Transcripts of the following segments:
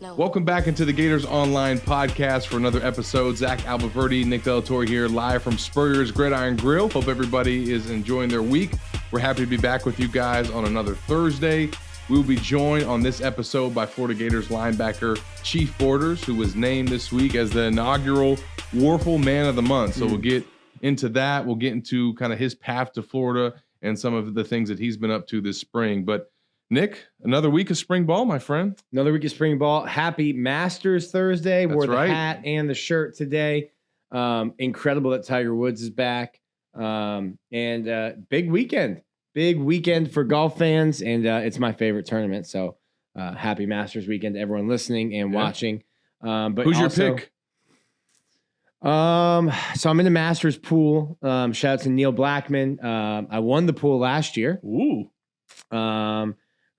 No. Welcome back into the Gators Online Podcast for another episode. Zach Abolverdi, Nick Torre here, live from Spurrier's Gridiron Grill. Hope everybody is enjoying their week. We're happy to be back with you guys on another Thursday. We will be joined on this episode by Florida Gators linebacker Chief Borders, who was named this week as the inaugural Warfel Man of the Month. So we'll get into that. We'll get into kind of his path to Florida and some of the things that he's been up to this spring. But Nick, another week of spring ball, my friend. Another week of spring ball. Happy Masters Thursday. That's Wore the right. hat and the shirt today. Incredible that Tiger Woods is back. And big weekend. Big weekend for golf fans. And it's my favorite tournament. So happy Masters weekend to everyone listening and watching. But who's also, your pick? So I'm in the Masters pool. Shout out to Neil Blackman. I won the pool last year. Ooh.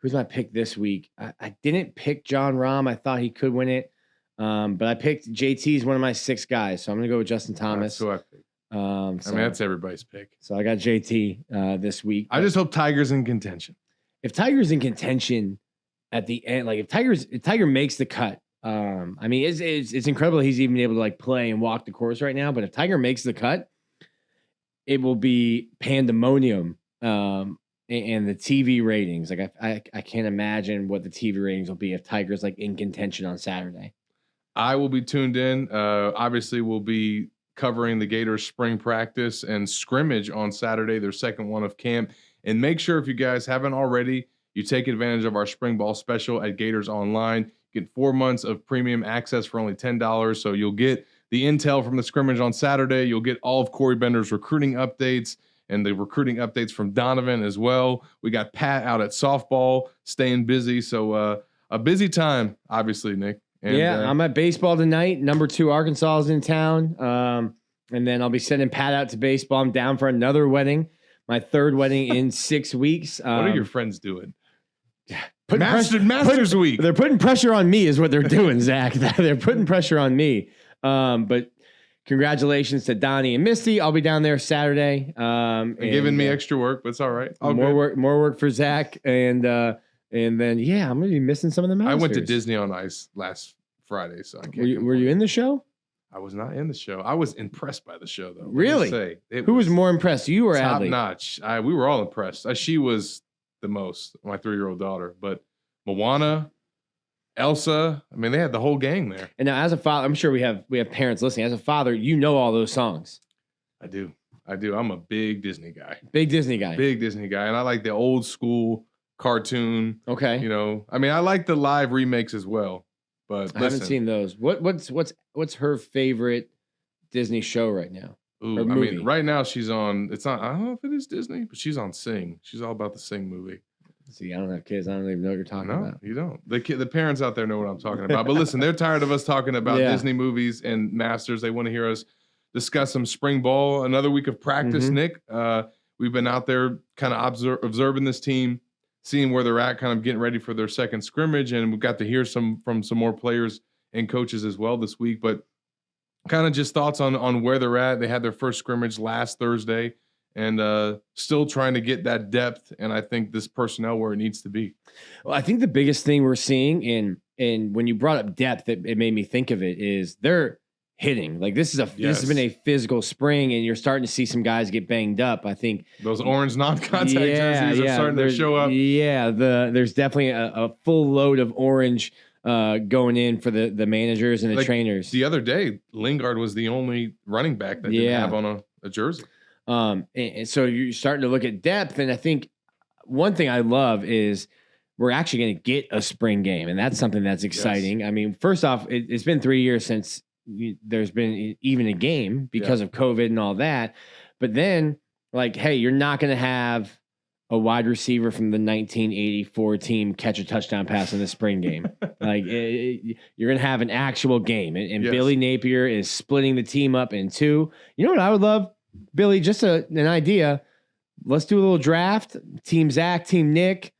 Who's my pick this week? I didn't pick John Rahm. I thought he could win it. But I picked JT's one of my 6 guys. So I'm going to go with Justin Thomas. That's who I picked. I mean, that's everybody's pick. So I got JT this week. I just hope Tiger's in contention. If Tiger's in contention at the end, like if Tiger makes the cut, I mean, it's incredible he's even able to like play and walk the course right now. But if Tiger makes the cut, it will be pandemonium. And the TV ratings, like I can't imagine what the TV ratings will be if Tiger's like in contention on Saturday. I will be tuned in. Obviously, we'll be covering the Gators spring practice and scrimmage on Saturday, their second one of camp. And make sure if you guys haven't already, you take advantage of our spring ball special at Gators Online. Get 4 months of premium access for only $10. So you'll get the intel from the scrimmage on Saturday. You'll get all of Corey Bender's recruiting updates and the recruiting updates from Donovan as well. We got Pat out at softball, staying busy. So a busy time, obviously, Nick. And, I'm at baseball tonight. Number 2 Arkansas is in town. And then I'll be sending Pat out to baseball. I'm down for another wedding, my 3rd wedding in 6 weeks. what are your friends doing? Masters Week. They're putting pressure on me is what they're doing, Zach. They're putting pressure on me. But congratulations to Donnie and Misty. I'll be down there Saturday. And giving me extra work, but it's all right. More work for Zach. And then, I'm going to be missing some of the Masters. I went to Disney on Ice last Friday, so I can't. Were you in the show? I was not in the show. I was impressed by the show, though. Really? Who was more impressed, you or top Adley? Notch. We were all impressed. She was the most, my 3-year-old daughter. But Moana, Elsa, I mean, they had the whole gang there. And now, as a father, I'm sure we have parents listening. As a father, you know all those songs. I do. I'm a big Disney guy. Big Disney guy. And I like the old school cartoon. Okay. You know, I mean, I like the live remakes as well. But I haven't seen those. What's her favorite Disney show right now? Ooh, I mean, right now she's on. It's not. I don't know if it is Disney, but she's on Sing. She's all about the Sing movie. See, I don't have kids. I don't even know what you're talking about. No, you don't. The parents out there know what I'm talking about. But listen, they're tired of us talking about Disney movies and Masters. They want to hear us discuss some spring ball. Another week of practice, Nick. We've been out there kind of observing this team, seeing where they're at, kind of getting ready for their second scrimmage. And we've got to hear from some more players and coaches as well this week. But kind of just thoughts on where they're at. They had their first scrimmage last Thursday and still trying to get that depth. And I think this personnel where it needs to be. Well, I think the biggest thing we're seeing and when you brought up depth, it made me think of it is they're hitting. Like this has been a physical spring and you're starting to see some guys get banged up. I think those orange non-contact jerseys are starting to show up. Yeah. There's definitely a full load of orange going in for the managers and the trainers. The other day, Lingard was the only running back that didn't have on a jersey. And so you're starting to look at depth. And I think one thing I love is we're actually going to get a spring game. And that's something that's exciting. Yes. I mean, first off, it's been 3 years since there's been even a game because of COVID and all that. But then like, hey, you're not going to have a wide receiver from the 1984 team catch a touchdown pass in the spring game. Like you're going to have an actual game. And Billy Napier is splitting the team up in 2. You know what I would love, Billy? Just an idea. Let's do a little draft. Team Zach, Team Nick.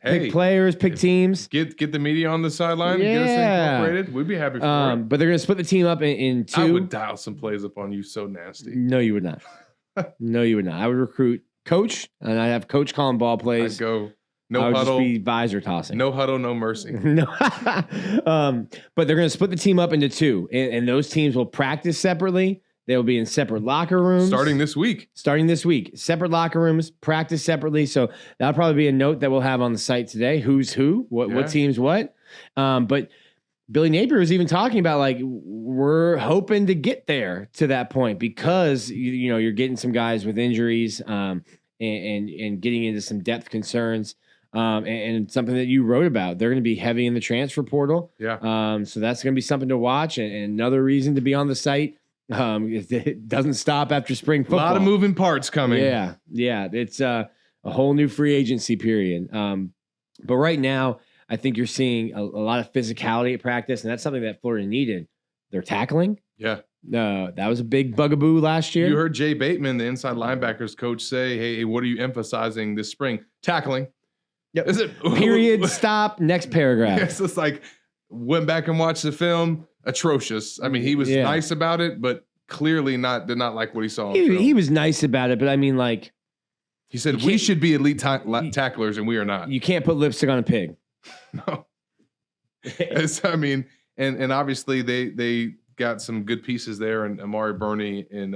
Pick players, pick teams. Get the media on the sideline and get us incorporated. We'd be happy for it. But they're going to split the team up in 2. I would dial some plays up on you so nasty. No, you would not. No, you would not. I would recruit coach, and I'd have coach calling ball plays. I'd go No I would huddle. just be visor tossing. No huddle, no mercy. No. But they're going to split the team up into two, and those teams will practice separately. They will be in separate locker rooms. Starting this week. Separate locker rooms, practice separately. So that'll probably be a note that we'll have on the site today. Who's who, what team's what. But Billy Napier was even talking about, like, we're hoping to get there to that point because, you know, you're getting some guys with injuries and getting into some depth concerns. And something that you wrote about, they're going to be heavy in the transfer portal. Yeah. So that's going to be something to watch, and another reason to be on the site. It doesn't stop after spring football. A lot of moving parts coming. Yeah. It's a whole new free agency period. But right now, I think you're seeing a lot of physicality at practice, and that's something that Florida needed. They're tackling. Yeah. That was a big bugaboo last year. You heard Jay Bateman, the inside linebackers coach, say, "Hey, what are you emphasizing this spring? Tackling." Yep. Is it period? Stop. Next paragraph. It's just like, went back and watched the film. Atrocious. I mean, he was nice about it, but clearly did not like what he saw. He was nice about it, but I mean, like, he said we should be elite tacklers, and we are not. You can't put lipstick on a pig. No. I mean, and obviously they got some good pieces there, and Amari Burney and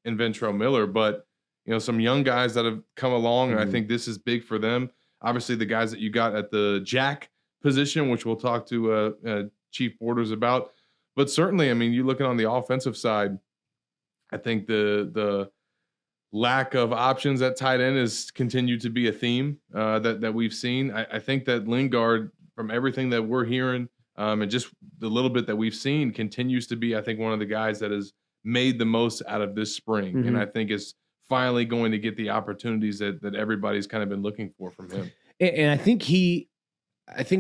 Ventrell Miller, but you know, some young guys that have come along, and I think this is big for them. Obviously, the guys that you got at the jack position, which we'll talk to Chief Borders about. But certainly, I mean, you're looking on the offensive side, I think the lack of options at tight end has continued to be a theme that we've seen. I think that Lingard, from everything that we're hearing and just the little bit that we've seen, continues to be, I think, one of the guys that has made the most out of this spring. And I think is finally going to get the opportunities that everybody's kind of been looking for from him. And I think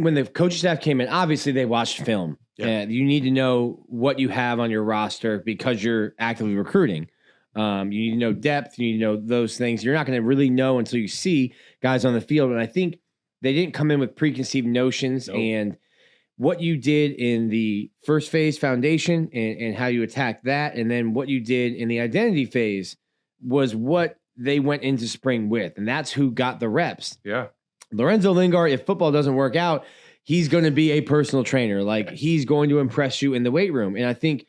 when the coaching staff came in, obviously they watched film. Yeah. You need to know what you have on your roster because you're actively recruiting. You need to know depth. You need to know those things. You're not going to really know until you see guys on the field. And I think they didn't come in with preconceived notions. Nope. And what you did in the first phase foundation and how you attacked that, and then what you did in the identity phase was what they went into spring with. And that's who got the reps. Yeah. Lorenzo Lingard, if football doesn't work out, he's going to be a personal trainer. Like, he's going to impress you in the weight room. And I think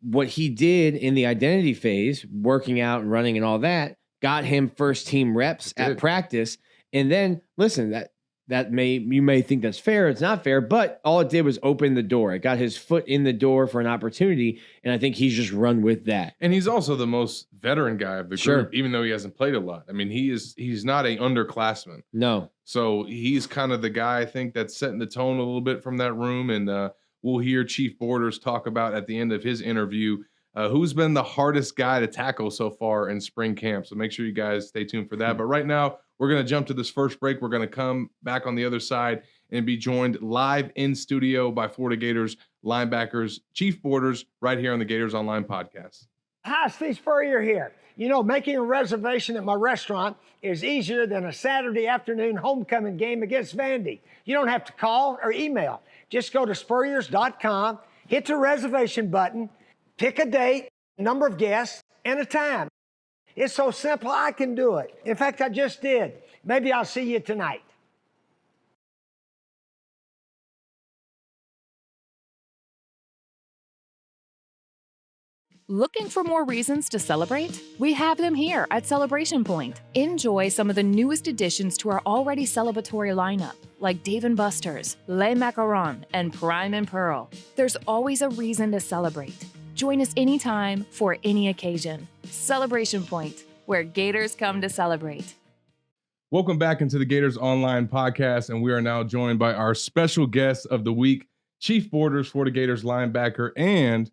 what he did in the identity phase, working out and running and all that, got him first team reps at practice. And then, listen, you may think that's fair. It's not fair, but all it did was open the door. It got his foot in the door for an opportunity, and I think he's just run with that. And he's also the most veteran guy of the group, even though he hasn't played a lot. I mean, he's not an underclassman. No. So he's kind of the guy, I think, that's setting the tone a little bit from that room. And we'll hear Chief Borders talk about at the end of his interview who's been the hardest guy to tackle so far in spring camp. So make sure you guys stay tuned for that. But right now, we're going to jump to this first break. We're going to come back on the other side and be joined live in studio by Florida Gators linebackers, Chief Borders, right here on the Gators Online Podcast. Hi, Steve Spurrier here. You know, making a reservation at my restaurant is easier than a Saturday afternoon homecoming game against Vandy. You don't have to call or email. Just go to spurriers.com, hit the reservation button, pick a date, number of guests, and a time. It's so simple, I can do it. In fact, I just did. Maybe I'll see you tonight. Looking for more reasons to celebrate? We have them here at Celebration Point. Enjoy some of the newest additions to our already celebratory lineup, like Dave & Buster's, Les Macarons, and Prime and Pearl. There's always a reason to celebrate. Join us anytime for any occasion. Celebration Point, where Gators come to celebrate. Welcome back into the Gators Online Podcast, and we are now joined by our special guest of the week, Chief Borders, Florida Gators linebacker, and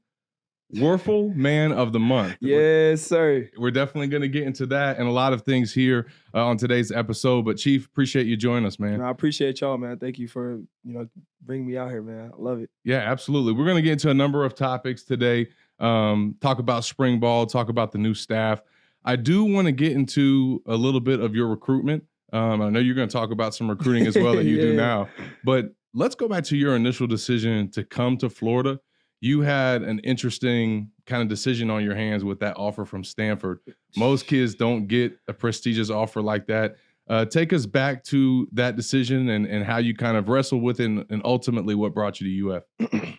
Werfel Man of the Month. Yes, sir. We're definitely going to get into that and a lot of things here on today's episode. But Chief, appreciate you joining us, man. No, I appreciate y'all, man. Thank you for bringing me out here, man. I love it. Yeah, absolutely. We're going to get into a number of topics today. Talk about spring ball, talk about the new staff. I do want to get into a little bit of your recruitment. I know you're going to talk about some recruiting as well that you do now. But let's go back to your initial decision to come to Florida. You had an interesting kind of decision on your hands with that offer from Stanford. Most kids don't get a prestigious offer like that. Take us back to that decision and how you kind of wrestled with it and ultimately what brought you to UF.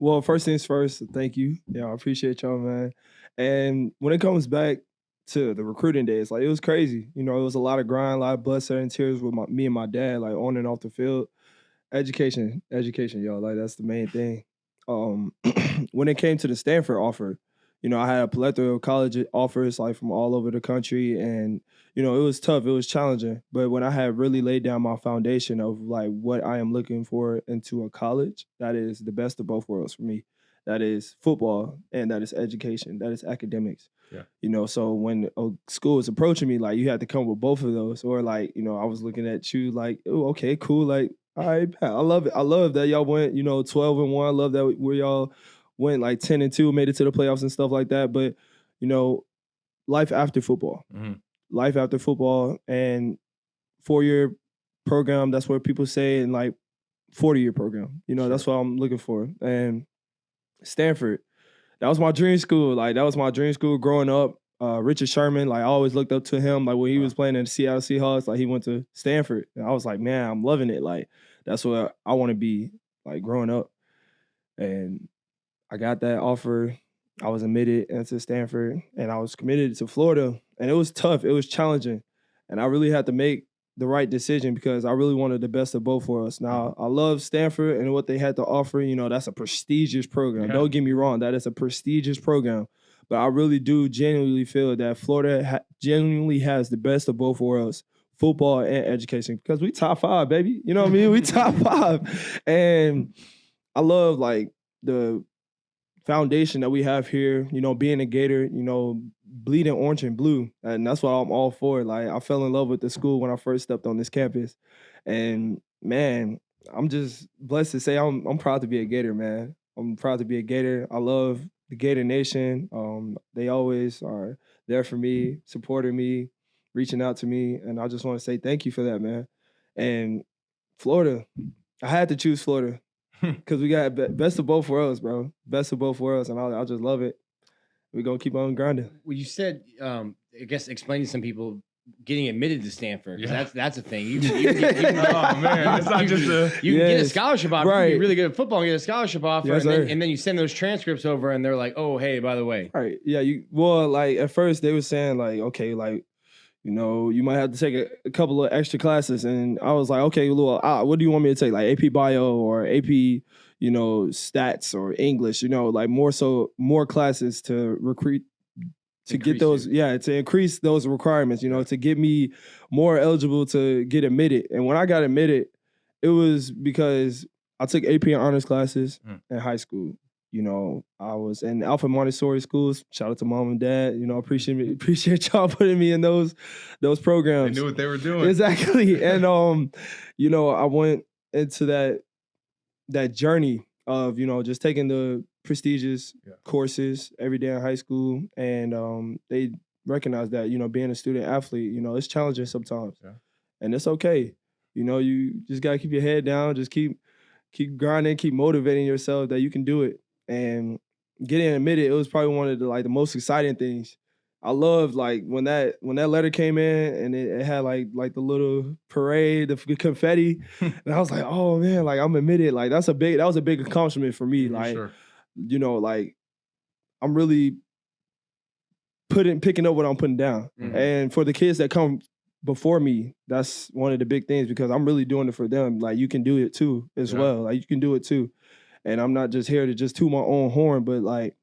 Well, first things first, thank you. Yeah, I appreciate y'all, man. And when it comes back to the recruiting days, like, it was crazy. You know, it was a lot of grind, a lot of blood, sweat, and tears with me and my dad, like, on and off the field. Education, y'all. Like, that's the main thing. When it came to the Stanford offer, you know, I had a plethora of college offers, like, from all over the country, and you know, it was tough, it was challenging. But when I had really laid down my foundation of like what I am looking for into a college, that is the best of both worlds for me. That is football and that is education, that is academics. Yeah. You know, so when a school is approaching me, like, you have to come with both of those. Or like, you know, I was looking at you like, oh, okay, cool. Like, all right, I love it. I love that y'all went, you know, 12-1. I love that where y'all went like 10-2, made it to the playoffs and stuff like that. But, you know, life after football. Mm-hmm. Life after football and 4-year program, that's what people say, and like 40-year program. You know, Sure. That's what I'm looking for. And Stanford, that was my dream school. Like, that was my dream school growing up. Richard Sherman, like, I always looked up to him. Like, when he was playing in the Seattle Seahawks, like, he went to Stanford. And I was like, man, I'm loving it. Like, that's what I want to be, like, growing up. And I got that offer. I was admitted into Stanford, and I was committed to Florida. And it was tough. It was challenging. And I really had to make the right decision because I really wanted the best of both for us. Now, I love Stanford and what they had to offer. You know, that's a prestigious program. Yeah. Don't get me wrong. That is a prestigious program. But I really do genuinely feel that Florida genuinely has the best of both worlds, football and education, because we top 5, baby. You know what I mean? We top 5. And I love, like, the foundation that we have here, you know, being a Gator, you know, bleeding orange and blue. And that's what I'm all for. Like, I fell in love with the school when I first stepped on this campus. And man, I'm just blessed to say I'm proud to be a Gator, man. I'm proud to be a Gator. I love the Gator Nation. They always are there for me, supporting me, reaching out to me. And I just want to say thank you for that, man. And Florida, I had to choose Florida. Because we got best of both worlds, bro. Best of both worlds, and I just love it. We're going to keep on grinding. Well, you said, I guess, explain to some people getting admitted to Stanford. Yeah. That's a thing. You can it's not just a... You can get a scholarship offer. Right. You can be really good at football and get a scholarship offer. Yes, and then you send those transcripts over, and they're like, oh, hey, by the way. Right. Yeah, like, at first they were saying, like, okay, like, you know, you might have to take a couple of extra classes. And I was like, okay, well, what do you want me to take? Like AP Bio or AP, you know, stats or English, you know, like more classes to recruit, to get those, to increase those requirements, you know, to get me more eligible to get admitted. And when I got admitted, it was because I took AP and honors classes in high school. You know, I was in Alpha Montessori schools. Shout out to mom and dad. You know, appreciate y'all putting me in those programs. They knew what they were doing. Exactly. And you know, I went into that journey of, you know, just taking the prestigious courses every day in high school. And they recognize that, you know, being a student athlete, you know, it's challenging sometimes. Yeah. And it's okay. You know, you just gotta keep your head down, just keep grinding, keep motivating yourself that you can do it. And getting admitted, it was probably one of the most exciting things. I loved, like, when that letter came in and it had like the little parade, the confetti, and I was like, oh man, like, I'm admitted. Like, that was a big accomplishment for me. Like, you know, like, I'm really picking up what I'm putting down. Mm-hmm. And for the kids that come before me, that's one of the big things, because I'm really doing it for them. Like, you can do it too as well. Like, you can do it too. And I'm not just here to just toot my own horn, but, like,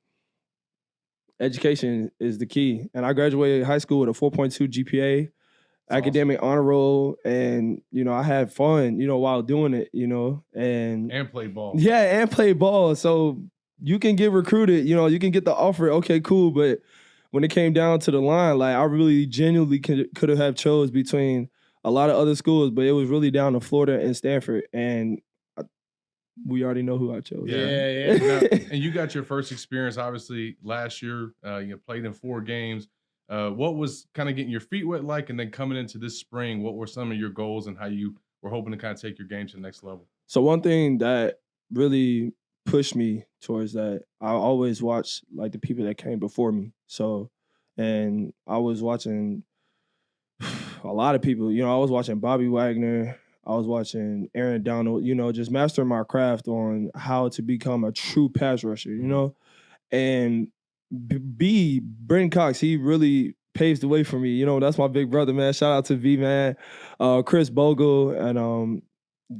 education is the key. And I graduated high school with a 4.2 GPA, academic honor roll, and, you know, I had fun, you know, while doing it, you know, and play ball. Yeah, and play ball. So you can get recruited, you know, you can get the offer. Okay, cool. But when it came down to the line, like, I really genuinely could have chose between a lot of other schools, but it was really down to Florida and Stanford. And we already know who I chose. Yeah. And you got your first experience, obviously, last year. You played in 4 games. What was kind of getting your feet wet like? And then coming into this spring, what were some of your goals and how you were hoping to kind of take your game to the next level? So one thing that really pushed me towards that, I always watched, like, the people that came before me. So, and I was watching a lot of people. You know, I was watching Bobby Wagner. I was watching Aaron Donald, you know, just mastering my craft on how to become a true pass rusher, you know? And Brenton Cox, he really paved the way for me. You know, that's my big brother, man. Shout out to V, man. Chris Bogle, and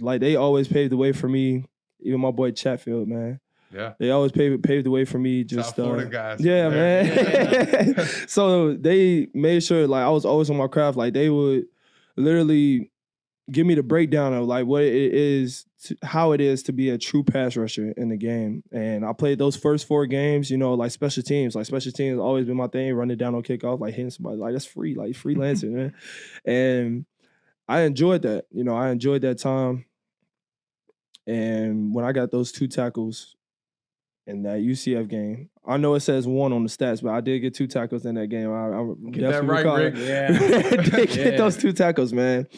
like they always paved the way for me. Even my boy Chatfield, man. Yeah. They always paved the way for me. Just South Florida guys. Yeah, man. So they made sure like I was always on my craft. Like they would literally give me the breakdown of like what it is, how it is to be a true pass rusher in the game. And I played those first 4 games, you know, like special teams. Like special teams has always been my thing, running down on kickoff, like hitting somebody. Like that's free, like freelancing, man. And I enjoyed that. You know, I enjoyed that time. And when I got those 2 tackles in that UCF game, I know it says 1 on the stats, but I did get 2 tackles in that game. I Get that right, Rick. Yeah. did get those 2 tackles, man.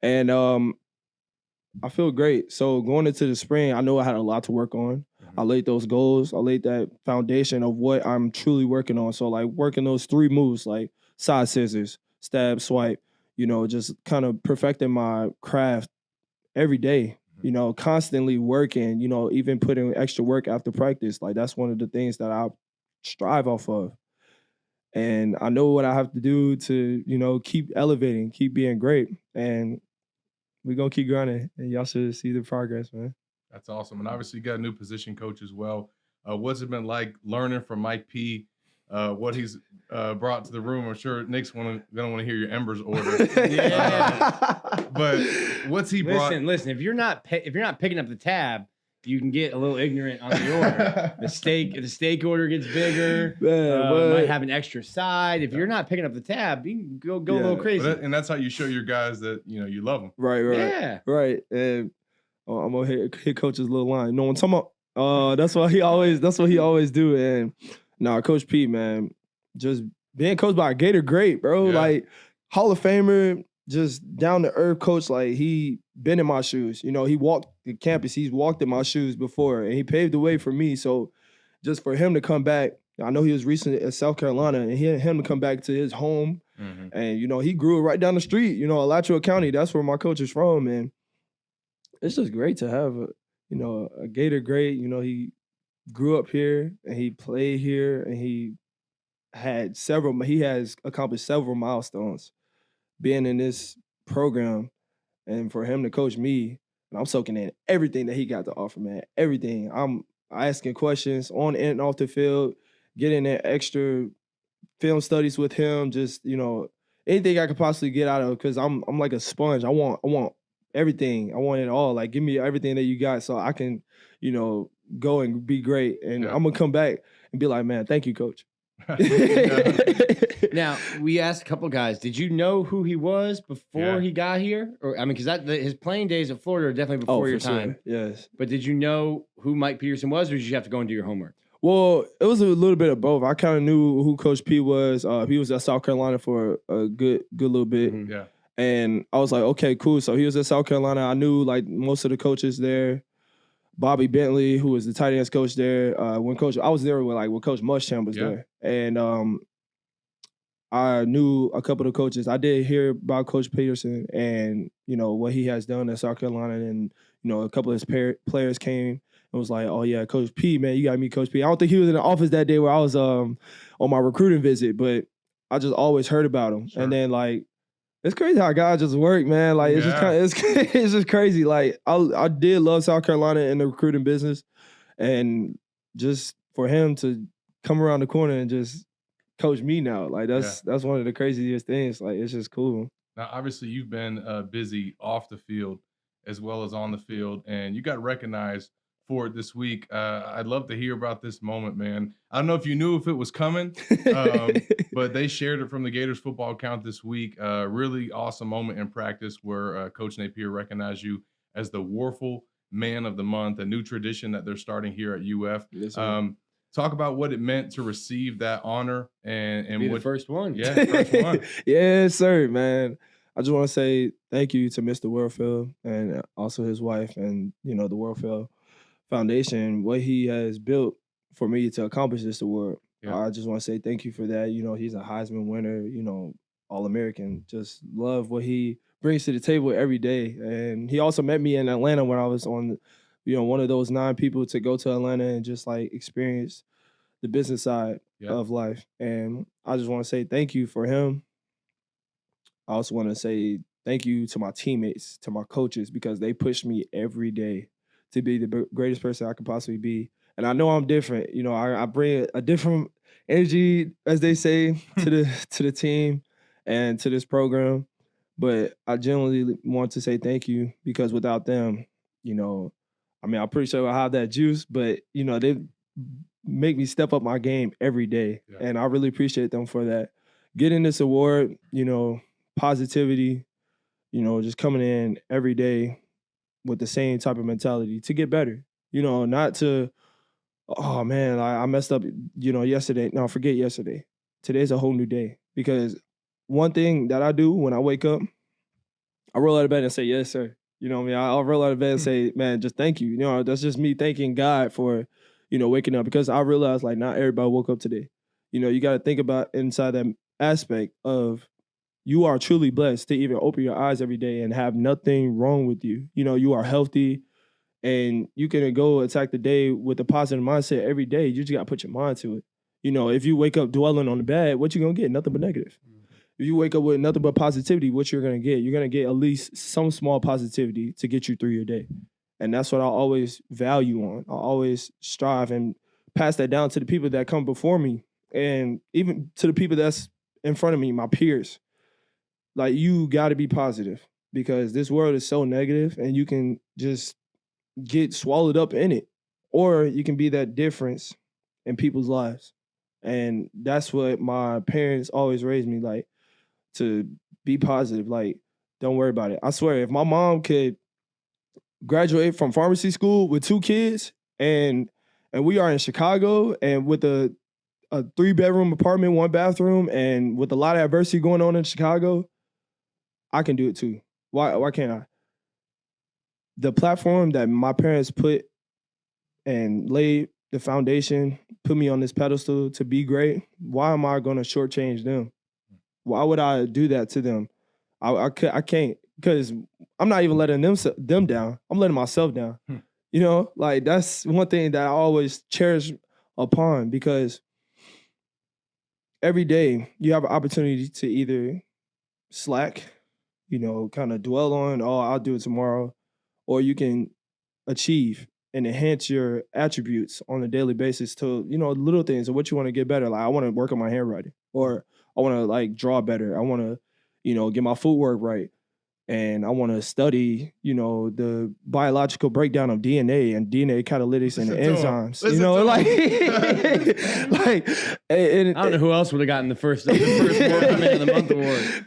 And I feel great. So going into the spring, I know I had a lot to work on. I laid those goals. I laid that foundation of what I'm truly working on. So like working those 3 moves, like side scissors, stab, swipe, you know, just kind of perfecting my craft every day, you know, constantly working, you know, even putting extra work after practice. Like that's one of the things that I strive off of. And I know what I have to do to, you know, keep elevating, keep being great. And we're going to keep grinding, and y'all should see the progress, man. That's awesome. And obviously you got a new position coach as well. What's it been like learning from Mike P, what he's brought to the room? I'm sure Nick's going to want to hear your Embers order. But what's he brought? Listen, if you're not picking up the tab, you can get a little ignorant on the order. The steak order gets bigger. Man, might have an extra side. If you're not picking up the tab, you can go a little crazy. And that's how you show your guys that you know you love them. Right. Yeah. Right. And I'm gonna hit coach's little line. No one talking about. That's what he always do. And Coach P, man, just being coached by a Gator great, bro. Yeah. Like Hall of Famer, just down to earth coach. Like he been in my shoes. You know, he walked the campus. He's walked in my shoes before, and he paved the way for me. So just for him to come back, I know he was recently at South Carolina, and him to come back to his home, and you know he grew right down the street. You know, Alachua County. That's where my coach is from, and it's just great to have a Gator great. You know, he grew up here and he played here, and he has accomplished several milestones being in this program. And for him to coach me, and I'm soaking in everything that he got to offer, man. Everything. I'm asking questions on and off the field, getting in extra film studies with him. Just, you know, anything I could possibly get out of, because I'm like a sponge. I want everything. I want it all. Like, give me everything that you got so I can, you know, go and be great. And I'm gonna come back and be like, man, thank you, coach. Now, we asked a couple guys, did you know who he was before he got here? Or I mean, because his playing days at Florida are definitely before your time. Sure. Yes. But did you know who Mike Peterson was, or did you have to go and do your homework? Well, it was a little bit of both. I kind of knew who Coach P was. He was at South Carolina for a good little bit. Mm-hmm. Yeah. And I was like, okay, cool. So he was at South Carolina. I knew like most of the coaches there. Bobby Bentley, who was the tight ends coach there. I was there when Coach Muschamp was there. And I knew a couple of coaches. I did hear about Coach Peterson and, you know, what he has done at South Carolina. And, you know, a couple of his players came and was like, oh, yeah, Coach P, man, you got to meet Coach P. I don't think he was in the office that day where I was on my recruiting visit, but I just always heard about him. Sure. And then, like, it's crazy how God just work, man. Like, it's it's just crazy. Like, I did love South Carolina in the recruiting business. And just for him to come around the corner and just coach me now, like that's one of the craziest things. Like, it's just cool. Now, obviously, you've been busy off the field as well as on the field, and you got recognized for it this week. I'd love to hear about this moment, man. I don't know if you knew if it was coming, but they shared it from the Gators football account this week. Really awesome moment in practice where Coach Napier recognized you as the Warfel Man of the Month, a new tradition that they're starting here at UF. Yes, talk about what it meant to receive that honor and be the first one. Yeah, first one. Yes, sir, man. I just want to say thank you to Mr. Warfel and also his wife and, you know, the Warfel Foundation, what he has built for me to accomplish this award. I just want to say thank you for that. You know, he's a Heisman winner. You know, All-American. Just love what he brings to the table every day. And he also met me in Atlanta when I was on, one of those 9 people to go to Atlanta and just like experience the business side of life. And I just want to say thank you for him. I also want to say thank you to my teammates, to my coaches, because they push me every day to be the greatest person I could possibly be. And I know I'm different. I bring a different energy, as they say, to the team and to this program. But I genuinely want to say thank you, because without them, I'm pretty sure I have that juice, but they make me step up my game every day. Yeah. And I really appreciate them for that. Getting this award, positivity, just coming in every day with the same type of mentality to get better, not to, oh man, I messed up, yesterday. No, forget yesterday. Today's a whole new day. Because one thing that I do when I wake up, I roll out of bed and say, yes, sir. You know what I mean? I'll roll out of bed and say, man, just thank you. That's just me thanking God for, waking up, because I realized like not everybody woke up today. You got to think about inside that aspect of you are truly blessed to even open your eyes every day and have nothing wrong with you. You are healthy and you can go attack the day with a positive mindset every day. You just got to put your mind to it. If you wake up dwelling on the bad, what you going to get? Nothing but negative. If you wake up with nothing but positivity, what you're going to get? You're going to get at least some small positivity to get you through your day. And that's what I always value on. I always strive and pass that down to the people that come before me, and even to the people that's in front of me, my peers. Like, you got to be positive, because this world is so negative and you can just get swallowed up in it, or you can be that difference in people's lives. And that's what my parents always raised me, like, to be positive. Like, don't worry about it. I swear, if my mom could graduate from pharmacy school with 2 kids and we are in Chicago and with a 3-bedroom apartment, 1 bathroom, and with a lot of adversity going on in Chicago, I can do it too. Why can't I? The platform that my parents put and laid the foundation, put me on this pedestal to be great, why am I going to shortchange them? Why would I do that to them? I can't, because I'm not even letting them down. I'm letting myself down. Like, that's one thing that I always cherish upon, because every day you have an opportunity to either slack, kind of dwell on, oh, I'll do it tomorrow, or you can achieve and enhance your attributes on a daily basis to, little things of what you want to get better. Like, I want to work on my handwriting, or I want to like draw better. I want to, get my footwork right. And I want to study, the biological breakdown of DNA and DNA catalytics and enzymes. And I don't know who else would have gotten the first Workman of the Month award.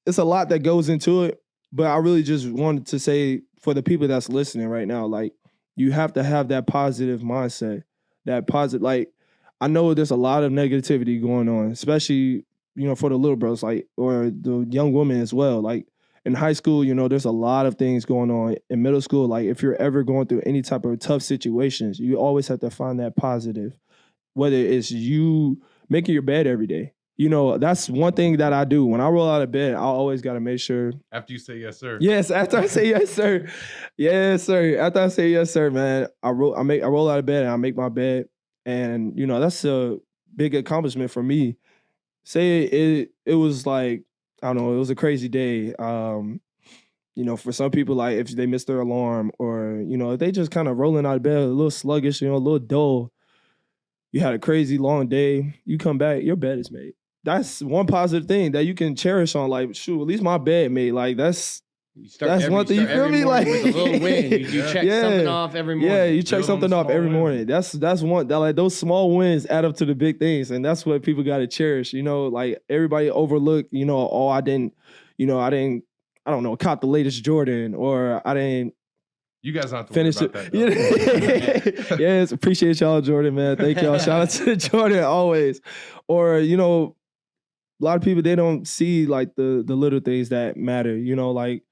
It's a lot that goes into it, but I really just wanted to say, for the people that's listening right now, like, you have to have that positive mindset, that positive. Like, I know there's a lot of negativity going on, especially, for the little bros, like, or the young women as well. Like, in high school, there's a lot of things going on. In middle school, like, if you're ever going through any type of tough situations, you always have to find that positive, whether it's you making your bed every day. That's one thing that I do. When I roll out of bed, I always got to make sure. After you say yes, sir. Yes, after I say yes, sir. Yes, sir. After I say yes, sir, man, I roll out of bed and I make my bed. And, that's a big accomplishment for me. Say it was like, I don't know, it was a crazy day. For some people, like, if they missed their alarm, or, if they just kind of rolling out of bed a little sluggish, a little dull, you had a crazy long day, you come back, your bed is made. That's one positive thing that you can cherish on, like, shoot, at least my bed made. Like, that's one thing, you feel me? Like, with a little win, you check something off every morning. Yeah, you check something off every morning. That's one that, like, those small wins add up to the big things, and that's what people got to cherish. Like, everybody overlook, oh, I don't know, caught the latest Jordan, or I didn't. You guys don't have to finish worry about that. Yes, appreciate y'all, Jordan, man. Thank y'all. Shout out to Jordan always. Or, a lot of people, they don't see, like, the little things that matter. Like,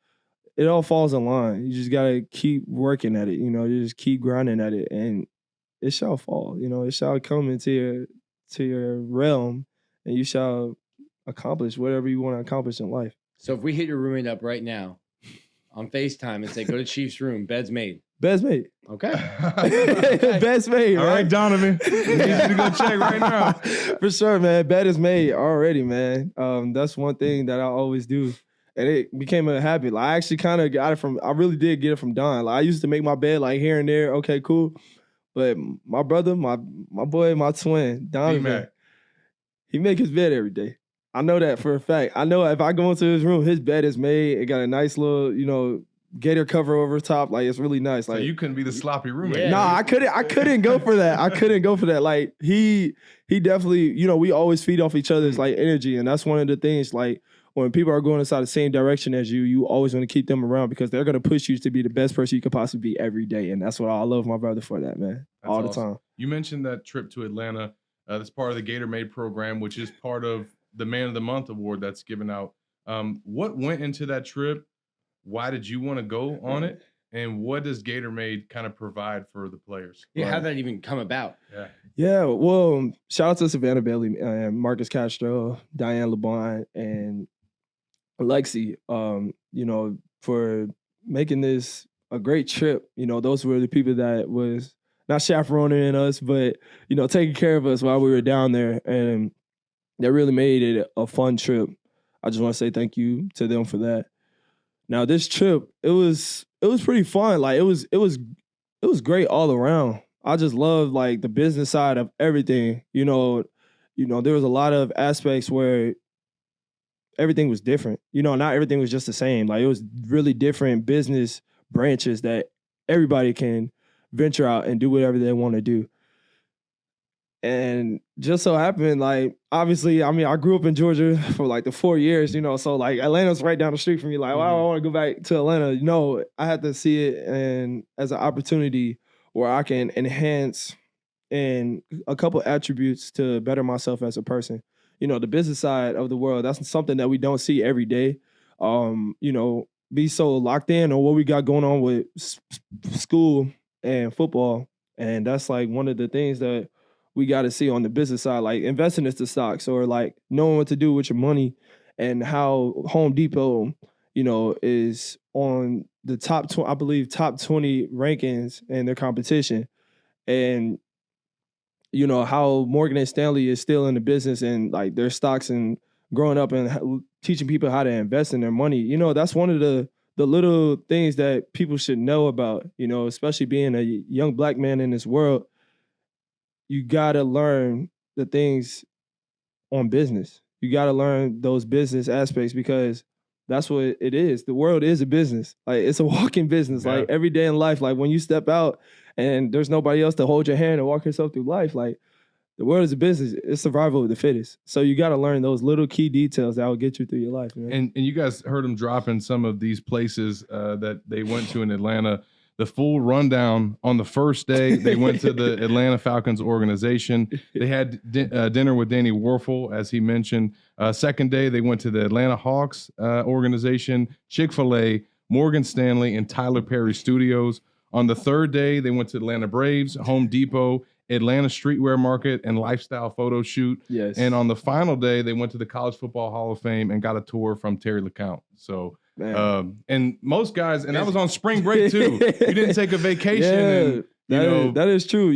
it all falls in line. You just gotta keep working at it. You just keep grinding at it, and it shall fall. It shall come into your realm, and you shall accomplish whatever you want to accomplish in life. So if we hit your roommate up right now on FaceTime and say, go to Chief's room, bed's made. Bed's made. Okay. Bed's made, All man. right, Donovan. We need you to go check right now. For sure, man. Bed is made already, man. That's one thing that I always do. And it became a habit. Like, I actually kind of got it from, I really did get it from Don. Like, I used to make my bed like here and there. Okay, cool. But my brother, my boy, my twin, Donovan, D-Mac. he make his bed every day. I know that for a fact. I know if I go into his room, his bed is made. It got a nice little, gator cover over top. Like, it's really nice. So Like, you couldn't be the sloppy roommate. Yeah. nah, I couldn't go for that. I couldn't go for that. Like, he definitely, we always feed off each other's like energy. And that's one of the things, like, when people are going inside the same direction as you, you always want to keep them around because they're going to push you to be the best person you could possibly be every day. And that's what I love my brother for that, man. That's all the awesome. time. You mentioned that trip to Atlanta. That's part of the Gatormade program, which is part of the Man of the Month award that's given out. What went into that trip? Why did you want to go on it? And what does Gatormade kind of provide for the players? Yeah, how'd that even come about? Yeah, well, shout out to Savannah Bailey, Marcus Castro, Diane LeBon, and Lexi, for making this a great trip. Those were the people that was not chaperoning us, but, taking care of us while we were down there. And that really made it a fun trip. I just want to say thank you to them for that. Now, this trip, it was pretty fun. Like, it was great all around. I just love like the business side of everything. There was a lot of aspects where everything was different. Not everything was just the same. Like, it was really different business branches that everybody can venture out and do whatever they want to do. And just so happened, like, obviously, I grew up in Georgia for like the 4 years, so like Atlanta's right down the street from me. Like, why do I want to go back to Atlanta? I had to see it and as an opportunity where I can enhance in a couple attributes to better myself as a person. The business side of the world, that's something that we don't see every day. Be so locked in on what we got going on with school and football. And that's like one of the things that we got to see on the business side, like investing into stocks or like knowing what to do with your money and how Home Depot, is on the top 20 rankings in their competition. And, how Morgan and Stanley is still in the business and like their stocks and growing up and teaching people how to invest in their money. That's one of the little things that people should know about, especially being a young Black man in this world. You got to learn the things on business. You got to learn those business aspects because that's what it is. The world is a business. Like, it's a walking business. Yeah. Like, every day in life, like when you step out and there's nobody else to hold your hand and walk yourself through life, like, the world is a business. It's survival of the fittest. So you got to learn those little key details that will get you through your life, man. And you guys heard them dropping some of these places that they went to in Atlanta. The full rundown on the first day, they went to the Atlanta Falcons organization. They had dinner with Danny Warfel, as he mentioned. Second day, they went to the Atlanta Hawks organization, Chick-fil-A, Morgan Stanley, and Tyler Perry Studios. On the third day, they went to Atlanta Braves, Home Depot, Atlanta Streetwear Market, and Lifestyle Photo Shoot. Yes. And on the final day, they went to the College Football Hall of Fame and got a tour from Terry LeCount. So, and most guys, and that was on spring break too. You didn't take a vacation. Yeah, that is true.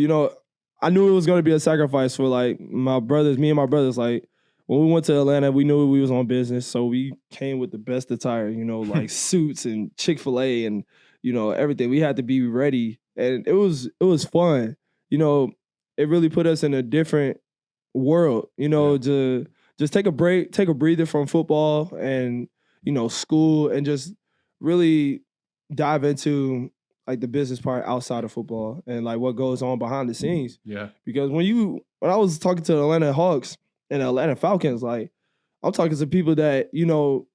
I knew it was going to be a sacrifice for like me and my brothers. Like, when we went to Atlanta, we knew we was on business. So we came with the best attire, like suits and Chick-fil-A and, everything. We had to be ready. And it was fun. It really put us in a different world, to just take a break, take a breather from football and, school, and just really dive into like the business part outside of football and like what goes on behind the scenes. Yeah. Because when I was talking to the Atlanta Hawks and the Atlanta Falcons, like, I'm talking to people that,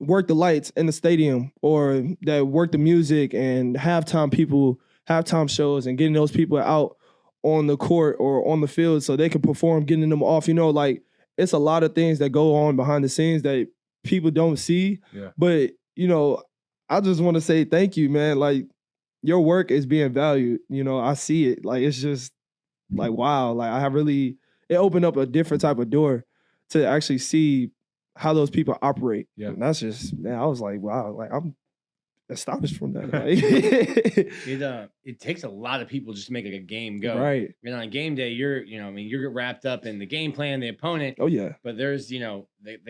work the lights in the stadium or that work the music and halftime shows and getting those people out on the court or on the field so they can perform, getting them off. Like, it's a lot of things that go on behind the scenes that people don't see. Yeah. But, I just want to say thank you, man. Like, your work is being valued. I see it. Like, it's just like, wow. Like, it opened up a different type of door to actually see how those people operate. Yeah. And that's just, man, I was like, wow, like I'm astonished from that. Like, it takes a lot of people just to make like a game go. right. And on game day, you're wrapped up in the game plan, the opponent. Oh yeah. But there's, the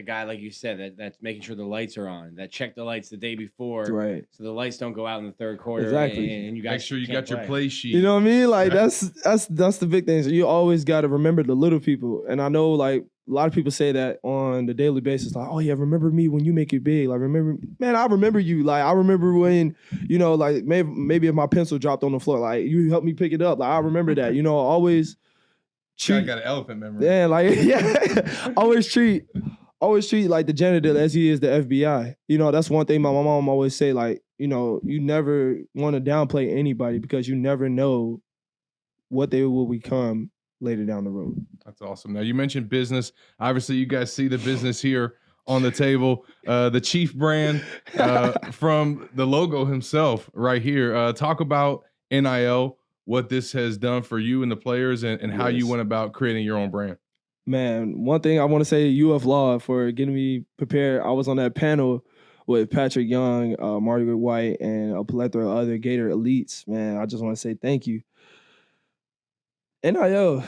guy, like you said, that's making sure the lights are on, that check the lights the day before. Right. So the lights don't go out in the third quarter. Exactly. And you guys Make sure you can't got your play sheet. You know what I mean? Like Right. that's the big thing. So you always got to remember the little people. And I know like a lot of people say that on the daily basis, like, oh yeah, remember me when you make it big. Like remember, man, I remember you. Like I remember when, like maybe if my pencil dropped on the floor, like you helped me pick it up. Like I remember that. Always I got an elephant memory. Yeah, like yeah. always treat like the janitor as he is the FBI. That's one thing my mom always say, like, you never want to downplay anybody because you never know what they will become later down the road. That's awesome. Now you mentioned business. Obviously, you guys see the business here on the table. The Chief brand from the logo himself right here. Talk about NIL, what this has done for you and the players, and how you went about creating your own brand. Man, one thing I want to say UF Law for getting me prepared. I was on that panel with Patrick Young, Margaret White, and a plethora of other Gator elites. Man, I just want to say thank you. NIL,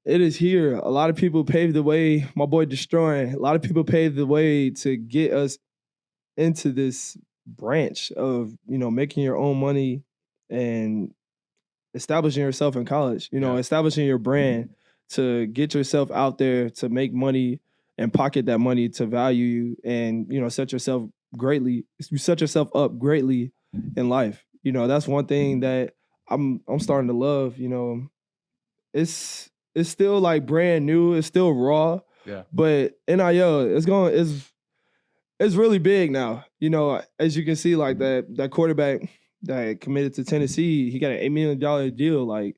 it is here. A lot of people paved the way. My boy Destroying. A lot of people paved the way to get us into this branch of, making your own money and establishing yourself in college. Establishing your brand to get yourself out there to make money and pocket that money to value you and, set yourself up greatly in life. That's one thing that I'm starting to love. It's still like brand new. It's still raw. Yeah. But NIL, it's really big now. As you can see, like that quarterback that committed to Tennessee, he got an $8 million deal. Like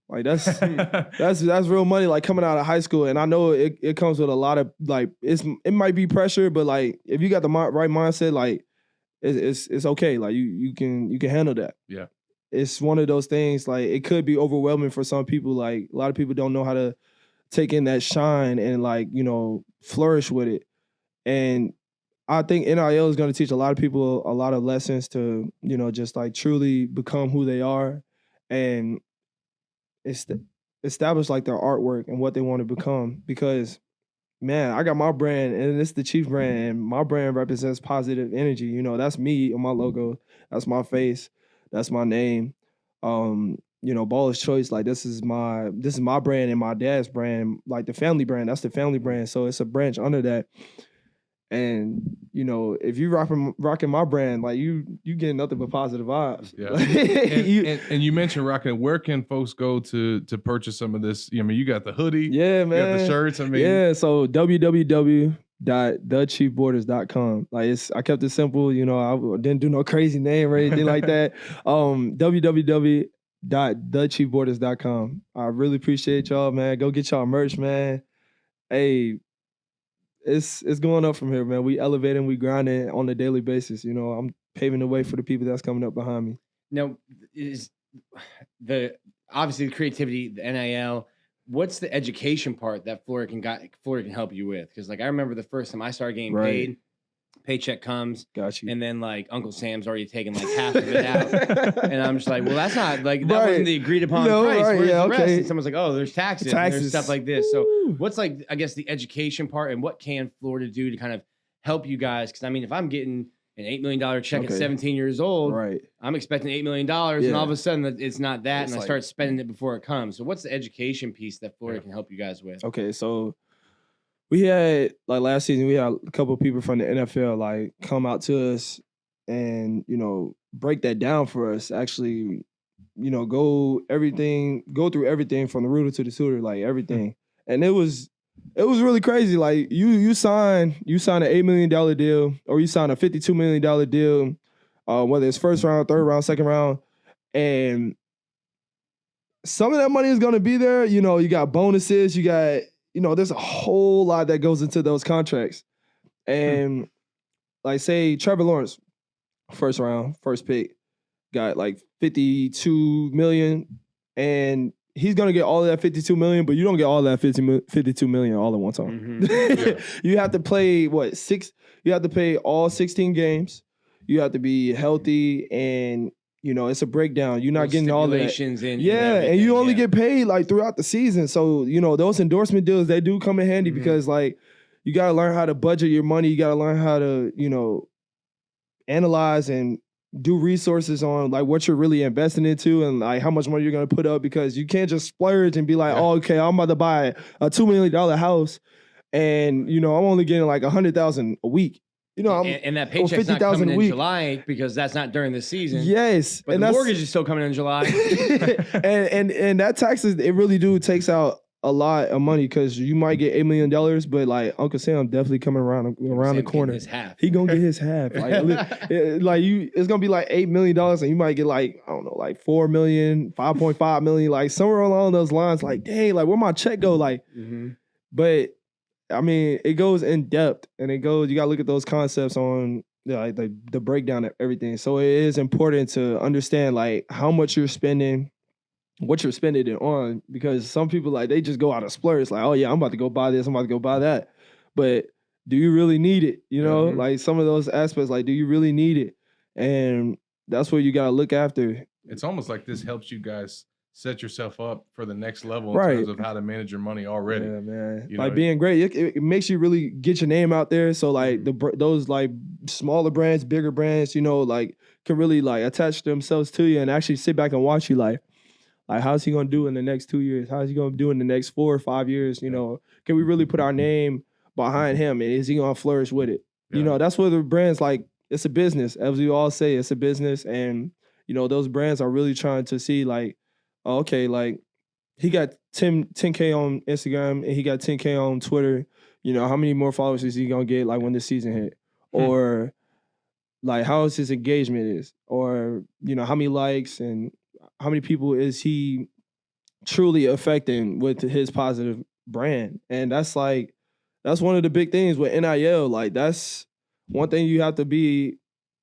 that's real money. Like coming out of high school, and I know it comes with a lot of like it might be pressure, but like if you got the right mindset, like it's okay. Like you can handle that. Yeah. It's one of those things, like, it could be overwhelming for some people. Like, a lot of people don't know how to take in that shine and, like, flourish with it. And I think NIL is going to teach a lot of people a lot of lessons to, just, like, truly become who they are and establish, like, their artwork and what they want to become. Because, man, I got my brand, and it's the Chief brand, and my brand represents positive energy. That's me on my logo. That's my face. That's my name. Baller's Choice, like this is my brand and my dad's brand, like the family brand. That's the family brand. So it's a branch under that. And if you rocking my brand, like you getting nothing but positive vibes. Yeah. and you mentioned rocking. Where can folks go to purchase some of this? You got the hoodie. Yeah, man. You got the shirts. Yeah. So www.thechiefborders.com. Like I kept it simple. I didn't do no crazy name or anything like that. www.thechiefborders.com. I really appreciate y'all, man. Go get y'all merch, man. Hey, it's going up from here, man. We elevating, we grinding on a daily basis. I'm paving the way for the people that's coming up behind me. Now, is obviously the creativity, the NIL. What's the education part that Florida can help you with? Because like I remember the first time I started getting paid, paycheck comes, got you, and then like Uncle Sam's already taken like half of it out, and I'm just like, well, that's not like that wasn't the agreed upon price. Where's the rest? And someone's like, oh, there's taxes. And there's stuff like this. So what's like I guess the education part, and what can Florida do to kind of help you guys? Because I mean, if I'm getting an $8 million check at 17 years old, I'm expecting $8 million, and all of a sudden it's not that, and I start spending it before it comes. So what's the education piece that Florida can help you guys with? Okay, so we had, like last season, we had a couple of people from the NFL like come out to us and, break that down for us. Actually, go through everything from the rooter to the suitor, like everything. And it was really crazy. Like you sign an $8 million deal, or you sign a $52 million deal, whether it's first round, third round, second round, and some of that money is gonna be there. You got bonuses, you got, there's a whole lot that goes into those contracts. And like say Trevor Lawrence, first round, first pick, got like $52 million, and he's gonna get all of that $52 million, but you don't get all that $52 million all at one time. Mm-hmm. You have to play you have to play all 16 games. You have to be healthy, and it's a breakdown. You're not getting all that. And you only get paid like throughout the season. So those endorsement deals, they do come in handy because like you gotta learn how to budget your money. You gotta learn how to analyze and do resources on like what you're really investing into and like how much money you're gonna put up, because you can't just splurge and be like, oh, okay, I'm about to buy a $2 million house, and I'm only getting like $100,000 a week. And that paycheck's not coming in July because that's not during the season. Yes, but the mortgage is still coming in July. and that taxes, it really do takes out a lot of money, because you might get $8 million, but like Uncle Sam definitely coming around the corner. He gonna get his half. It's gonna be like $8 million, and you might get like, I don't know, like $4 million, $5.5 million, like somewhere along those lines. Like, dang, like where my check go? Like, but I mean, it goes in depth, and you gotta look at those concepts on like the breakdown of everything. So it is important to understand like how much you're spending, what you're spending it on, because some people like they just go out of splurge, like, oh yeah, I'm about to go buy this, I'm about to go buy that. But do you really need it? Like some of those aspects, like, do you really need it? And that's what you gotta look after. It's almost like this helps you guys set yourself up for the next level in terms of how to manage your money already. Yeah, man. Being great, it makes you really get your name out there. So like those like smaller brands, bigger brands, like can really like attach themselves to you and actually sit back and watch you like how's he gonna do in the next 2 years? How's he gonna do in the next 4 or 5 years? Can we really put our name behind him, and is he gonna flourish with it? That's where the brands, like, it's a business, as we all say, it's a business, and those brands are really trying to see like, oh, okay, like he got 10K on Instagram and he got 10K on Twitter. How many more followers is he gonna get like when the season hit? Or like how is his engagement is? Or how many likes and how many people is he truly affecting with his positive brand? And that's one of the big things with NIL. Like that's one thing you have to be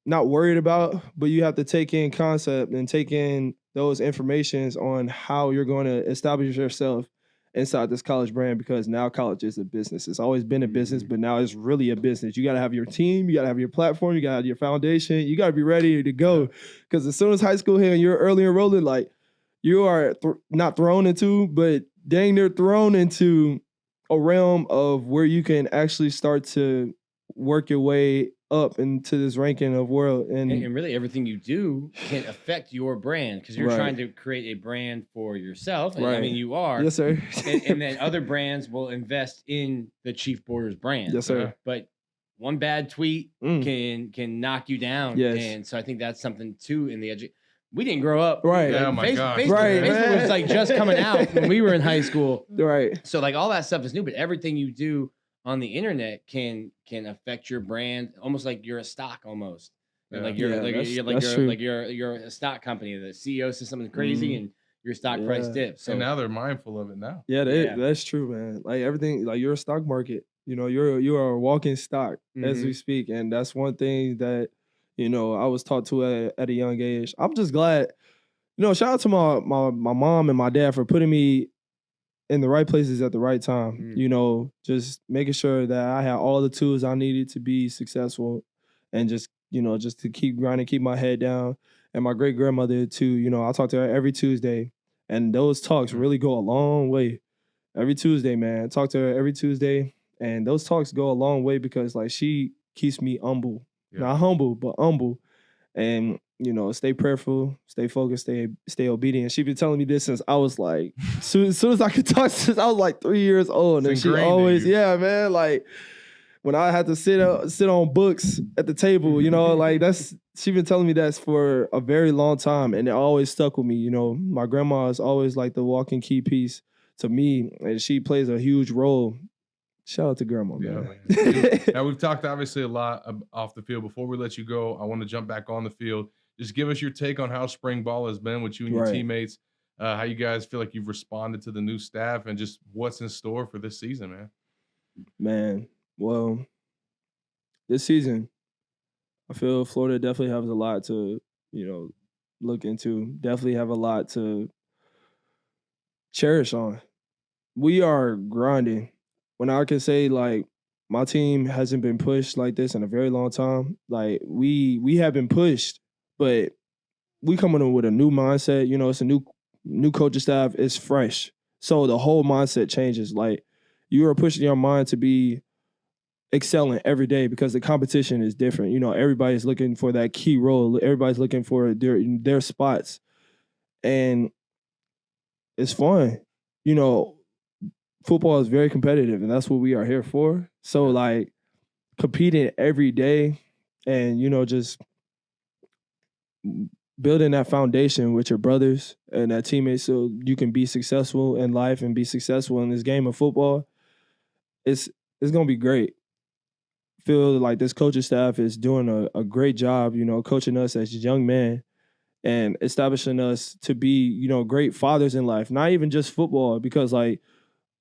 not worried about, but you have to take in concept and take in those informations on how you're going to establish yourself inside this college brand, because now college is a business. It's always been a business, but now it's really a business. You got to have your team, you got to have your platform, you got to have your foundation, you got to be ready to go. Because as soon as high school hit and you're early enrolling, like you are not thrown into, but dang near thrown into a realm of where you can actually start to work your way up into this ranking of world. And really everything you do can affect your brand, because you're trying to create a brand for yourself. And I mean, you are. Yes, sir. and then other brands will invest in the Chief Borders brand. Yes, sir. But one bad tweet can knock you down. Yes. And so I think that's something too in the we didn't grow up. Right. Oh my God. Facebook was like just coming out when we were in high school. Right. So like all that stuff is new, but everything you do on the internet can affect your brand, almost like you're a stock almost. Like you're a stock company. The CEO says something crazy and your stock price dips. So and now they're mindful of it now. Yeah, that's true, man. Like everything, like you're a stock market. You are a walking stock as we speak, and that's one thing that I was taught to at a young age. I'm just glad. Shout out to my mom and my dad for putting me in the right places at the right time, just making sure that I had all the tools I needed to be successful, and just to keep grinding, keep my head down. And my great grandmother too, I talk to her every Tuesday, and those talks really go a long way. Every Tuesday, man, talk to her every Tuesday, and those talks go a long way because like she keeps me humble, not humble, but humble, and stay prayerful, stay focused, stay obedient. She been telling me this since I was like, soon as I could talk, since I was like 3 years old. And she always, man, like when I had to sit on books at the table, like she been telling me that for a very long time, and it always stuck with me. My grandma is always like the walking key piece to me, and she plays a huge role. Shout out to grandma, man. Now we've talked obviously a lot off the field. Before we let you go, I want to jump back on the field. Just give us your take on how spring ball has been with you and your teammates, how you guys feel like you've responded to the new staff, and just what's in store for this season, man. Man, well, this season, I feel Florida definitely has a lot to, look into. Definitely have a lot to cherish on. We are grinding. When I can say, like, my team hasn't been pushed like this in a very long time. Like, we have been pushed, but we coming in with a new mindset. You know, it's a new coaching staff. It's fresh. So the whole mindset changes. Like, you are pushing your mind to be excelling every day because the competition is different. You know, everybody's looking for that key role. Everybody's looking for their spots. And it's fun. You know, football is very competitive, and that's what we are here for. So, like, competing every day and, you know, just building that foundation with your brothers and that teammates so you can be successful in life and be successful in this game of football, it's going to be great. Feel like this coaching staff is doing a great job, you know, coaching us as young men and establishing us to be, you know, great fathers in life. Not even just football, because, like,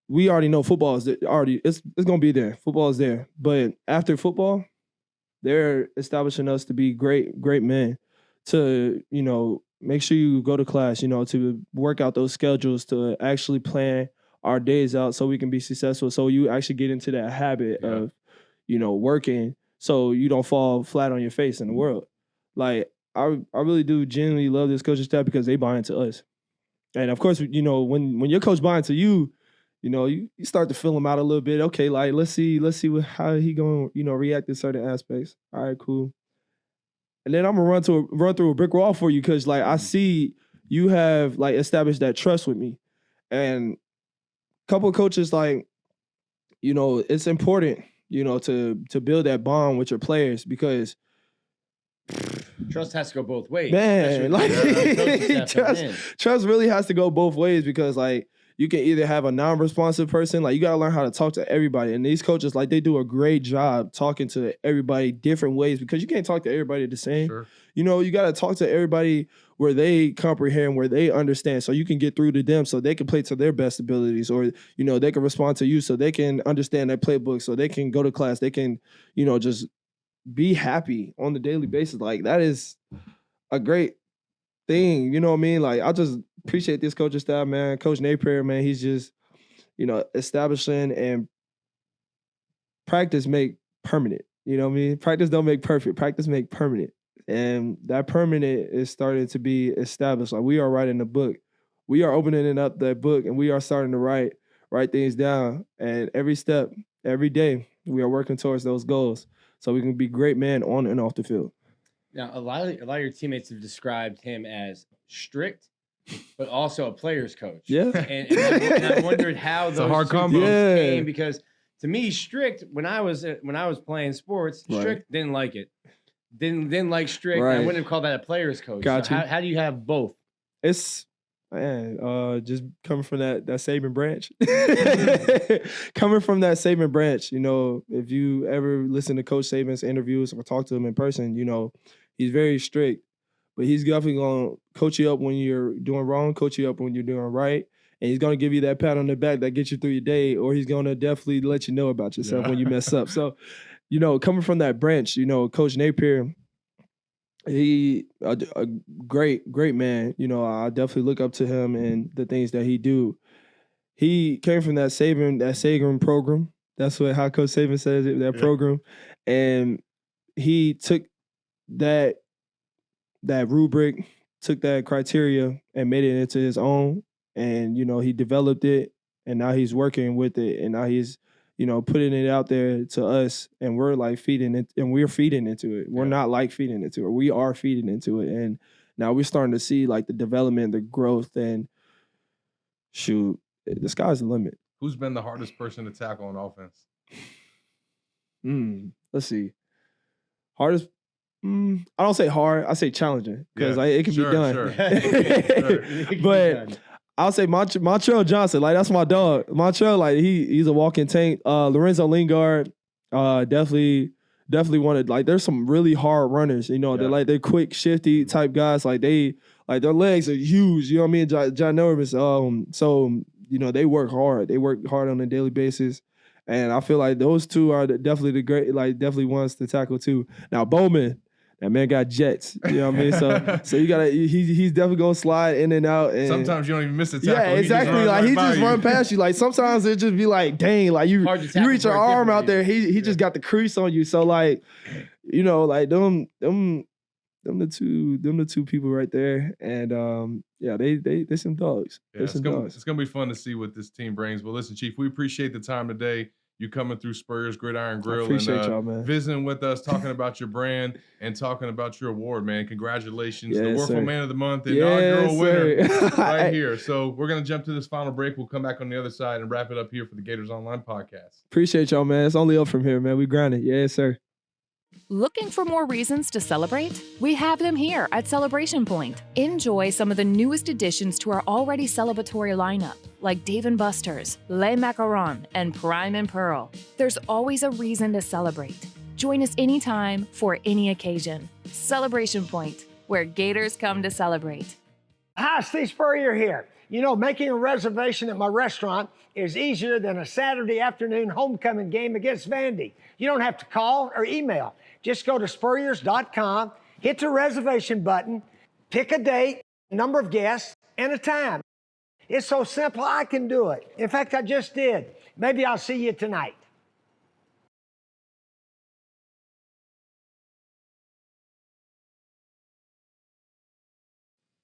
we already know football is already, it's going to be there. Football is there. But after football, they're establishing us to be great men, to, you know, make sure you go to class, you know, to work out those schedules, to actually plan our days out so we can be successful. So you actually get into that habit of, you know, working so you don't fall flat on your face in the world. Like, I really do genuinely love this coaching staff because they buy into us. And of course, you know, when your coach buy into you, you know, you start to fill him out a little bit. Okay, like, let's see how he going to, you know, react to certain aspects. All right, cool. And then I'm going to run through a brick wall for you because, like, I see you have, like, established that trust with me. And a couple of coaches, like, you know, it's important, you know, to build that bond with your players because trust has to go both ways. Man, like, trust really has to go both ways because, like, you can either have a non-responsive person, like, you got to learn how to talk to everybody. And these coaches, like, they do a great job talking to everybody different ways because you can't talk to everybody the same. Sure. You know, you got to talk to everybody where they comprehend, where they understand, so you can get through to them so they can play to their best abilities, or, you know, they can respond to you so they can understand their playbook, so they can go to class, they can, you know, just be happy on the daily basis. Like, that is a great thing. You know what I mean? Like, I just appreciate this coaching staff, man. Coach Napier, man, he's just, you know, establishing, and practice make permanent. You know what I mean? Practice don't make perfect. Practice make permanent. And that permanent is starting to be established. Like, we are writing the book. We are opening up that book, and we are starting to write things down. And every step, every day, we are working towards those goals so we can be great men on and off the field. Now, a lot of your teammates have described him as strict, but also a player's coach. Yeah. And I wondered how It's a those hard two combo. things came, because to me, strict, when I was playing sports, Right. strict didn't like it. Didn't like strict. Right. I wouldn't have called that a player's coach. Got So you. how do you have both? It's, man, just coming from that Saban branch. Coming from that Saban branch, you know, if you ever listen to Coach Saban's interviews or talk to him in person, you know, he's very strict, but he's definitely going to coach you up when you're doing wrong, coach you up when you're doing right, and he's going to give you that pat on the back that gets you through your day, or he's going to definitely let you know about yourself when you mess up. So, you know, coming from that branch, you know, Coach Napier, he a great man. You know, I definitely look up to him and the things that he do. He came from that Saban program. That's how Coach Saban says it, that program. And he took that rubric, took that criteria and made it into his own. And, you know, he developed it, and now he's working with it, and now he's, you know, putting it out there to us, and we're like feeding it, and we're feeding into it. We're not like feeding into it. We are feeding into it. And now we're starting to see, like, the development, the growth, and shoot, the sky's the limit. Who's been the hardest person to tackle on offense? Let's see. Hardest, I don't say hard, I say challenging, because it can be done. Sure. But I'll say Montrell Johnson, like, that's my dog. Montrell, like, he's a walking tank. Lorenzo Lingard, definitely wanted, like, there's some really hard runners, you know, they're quick, shifty type guys. Like, their legs are huge, you know what I mean? Ginormous. So, you know, they work hard. They work hard on a daily basis. And I feel like those two are definitely definitely ones to tackle too. Now, Bowman, That man got jets. You know what I mean? So you gotta. He's definitely gonna slide in and out. And Sometimes you don't even miss the tackle. yeah, exactly. Like he just run past you. Like sometimes it just be like, dang, like you reach your arm out there, he just got the crease on you. So like, you know, like them the two people right there. And yeah, they some dogs. Yeah, it's gonna be fun to see what this team brings. But listen, Chief, we appreciate the time today. You coming through Spurrier's Gridiron Grill and y'all, man. visiting with us, talking about your brand and talking about your award, man. Congratulations. Yes, the Warful sir. Man of the Month, inaugural winner sir. right here. So we're going to jump to this final break. We'll come back on the other side and wrap it up here for the Gators Online Podcast. Appreciate y'all, man. It's only up from here, man. We grinding. Yes, sir. Looking for more reasons to celebrate? We have them here at Celebration Point. Enjoy some of the newest additions to our already celebratory lineup, like Dave & Buster's, Les Macarons, and Prime and Pearl. There's always a reason to celebrate. Join us anytime for any occasion. Celebration Point, where Gators come to celebrate. Hi, Steve Spurrier here. You know, making a reservation at my restaurant is easier than a Saturday afternoon homecoming game against Vandy. You don't have to call or email. Just go to spurriers.com, hit the reservation button, pick a date, number of guests, and a time. It's so simple, I can do it. In fact, I just did. Maybe I'll see you tonight.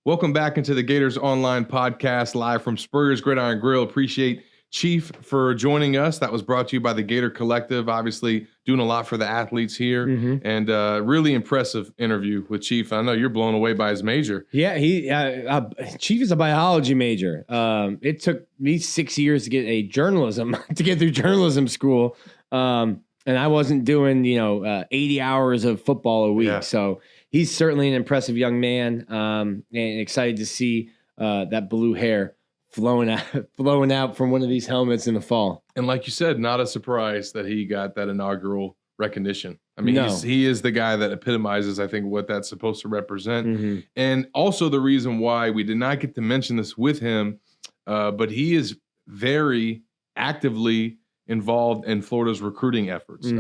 Welcome back into the Gators Online Podcast, live from Spurrier's Gridiron Grill. Appreciate Chief for joining us. That was brought to you by the Gator Collective, obviously doing a lot for the athletes here. And really impressive interview with Chief. I know you're blown away by his major. Yeah, Chief is a biology major. It took me 6 years to get through journalism school. And I wasn't doing, 80 hours of football a week. Yeah. So he's certainly an impressive young man, and excited to see that blue hair flowing out from one of these helmets in the fall. And like you said, not a surprise that he got that inaugural recognition. I mean, No. he is the guy that epitomizes, I think, what that's supposed to represent. And also the reason why we did not get to mention this with him, but he is very actively involved in Florida's recruiting efforts.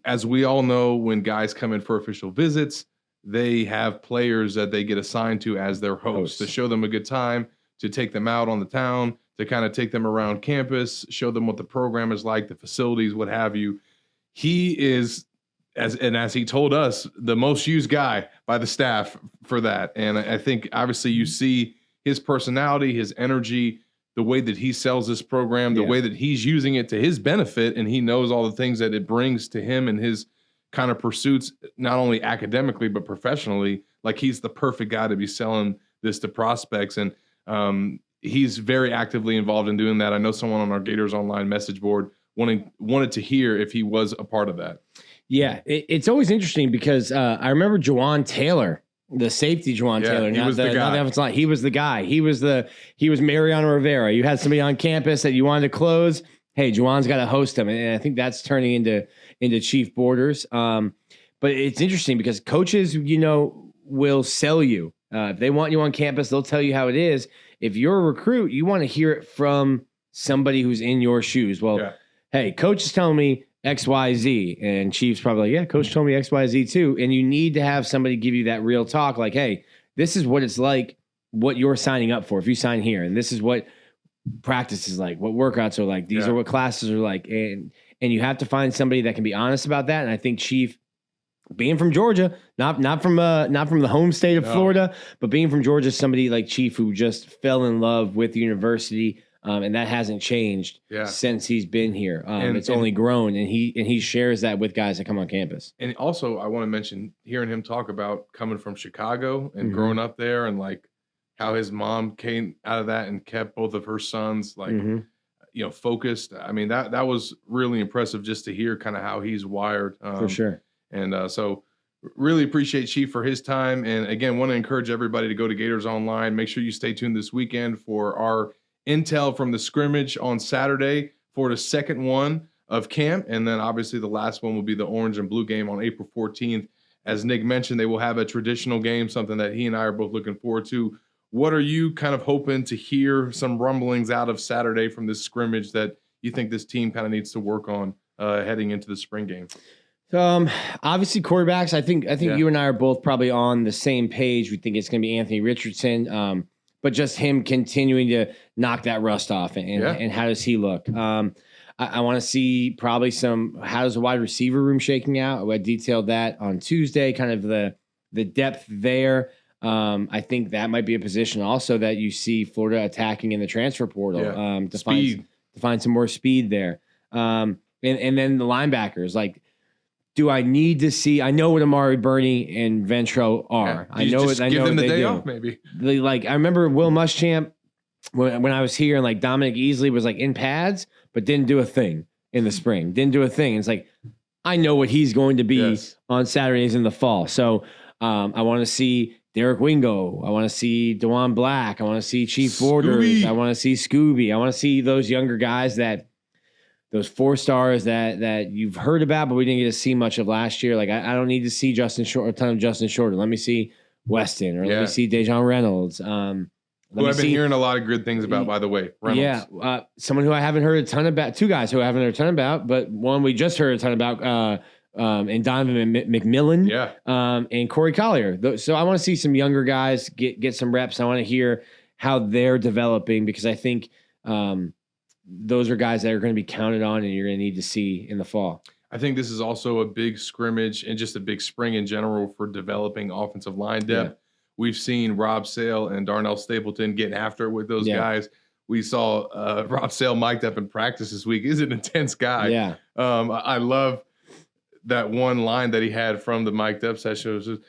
As we all know, when guys come in for official visits, they have players that they get assigned to as their hosts to show them a good time, to take them out on the town, to kind of take them around campus, show them what the program is like, the facilities, what have you. He is, as he told us, the most used guy by the staff for that. And I think obviously you see his personality, his energy, the way that he sells this program, the way that he's using it to his benefit, and he knows all the things that it brings to him and his kind of pursuits, not only academically, but professionally. Like, he's the perfect guy to be selling this to prospects. And he's very actively involved in doing that. I know someone on our Gators Online message board wanted to hear if he was a part of that. Yeah, it's always interesting because I remember Juwan Taylor, the safety Juwan Taylor. He was the guy. He was the guy. He was Mariano Rivera. You had somebody on campus that you wanted to close. Hey, Juwan's got to host him, and I think that's turning into Chief Borders. But it's interesting because coaches, will sell you. If they want you on campus, they'll tell you how it is. If you're a recruit, you want to hear it from somebody who's in your shoes. Well, hey, coach is telling me XYZ, and Chief's probably like, yeah, coach told me XYZ too. And you need to have somebody give you that real talk, like, hey, this is what it's like, what you're signing up for if you sign here, and this is what practice is like, what workouts are like, these are what classes are like, and you have to find somebody that can be honest about that. And I think Chief, being from Georgia, not from the home state of Florida, but being from Georgia, somebody like Chief who just fell in love with the university, and that hasn't changed since he's been here. It's only grown, and he shares that with guys that come on campus. And also, I want to mention hearing him talk about coming from Chicago and growing up there, and like how his mom came out of that and kept both of her sons focused. I mean, that was really impressive just to hear kind of how he's wired. For sure. And so really appreciate Chief for his time. And again, want to encourage everybody to go to Gators Online. Make sure you stay tuned this weekend for our intel from the scrimmage on Saturday for the second one of camp. And then obviously the last one will be the orange and blue game on April 14th. As Nick mentioned, they will have a traditional game, something that he and I are both looking forward to. What are you kind of hoping to hear some rumblings out of Saturday from this scrimmage that you think this team kind of needs to work on heading into the spring game? Obviously quarterbacks. I think Yeah. you and I are both probably on the same page. We think it's going to be Anthony Richardson. But just him continuing to knock that rust off, and how does he look? I want to see probably how does the wide receiver room shaking out? I detailed that on Tuesday, kind of the depth there. I think that might be a position also that you see Florida attacking in the transfer portal to find some more speed there. And then the linebackers, like, do I need to see? I know what Amari Burney and Ventrell are. I know it. I know them the day off, maybe. I remember Will Muschamp when I was here, and like Dominic Easley was like in pads, but didn't do a thing in the spring. Didn't do a thing. It's like I know what he's going to be on Saturdays in the fall. So I want to see Derek Wingo. I want to see DeJuan Black. I want to see Chief Borders. I want to see Scooby. I want to see those younger guys those 4 stars that you've heard about, but we didn't get to see much of last year. Like I don't need to see a ton of Justin Shorter. Let me see Weston, or let me see Dejon Reynolds. Who I've been hearing a lot of good things about, by the way. Reynolds. Yeah, someone who I haven't heard a ton about. 2 guys who I haven't heard a ton about, but one we just heard a ton about. And Donovan McMillan, and Corey Collier. So I want to see some younger guys get some reps. I want to hear how they're developing, because I think those are guys that are going to be counted on, and you're going to need to see in the fall. I think this is also a big scrimmage and just a big spring in general for developing offensive line depth. Yeah. We've seen Rob Sale and Darnell Stapleton getting after it with those guys. We saw Rob Sale mic'd up in practice this week. He's an intense guy. Yeah. I love that one line that he had from the mic'd up session. It was just,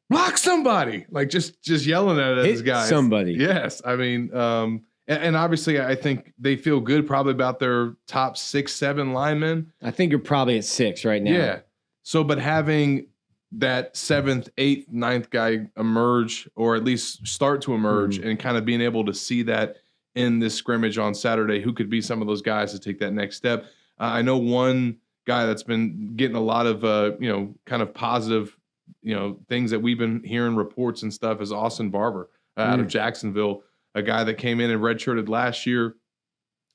block somebody, like just yelling at his guys. Somebody. Yes. I mean, and obviously I think they feel good probably about their top 6, 7 linemen. I think you're probably at 6 right now. Yeah. So, but having that 7th, 8th, 9th guy emerge, or at least start to emerge, and kind of being able to see that in this scrimmage on Saturday, who could be some of those guys to take that next step. I know one guy that's been getting a lot of, kind of positive, things that we've been hearing reports and stuff is Austin Barber out of Jacksonville, a guy that came in and redshirted last year,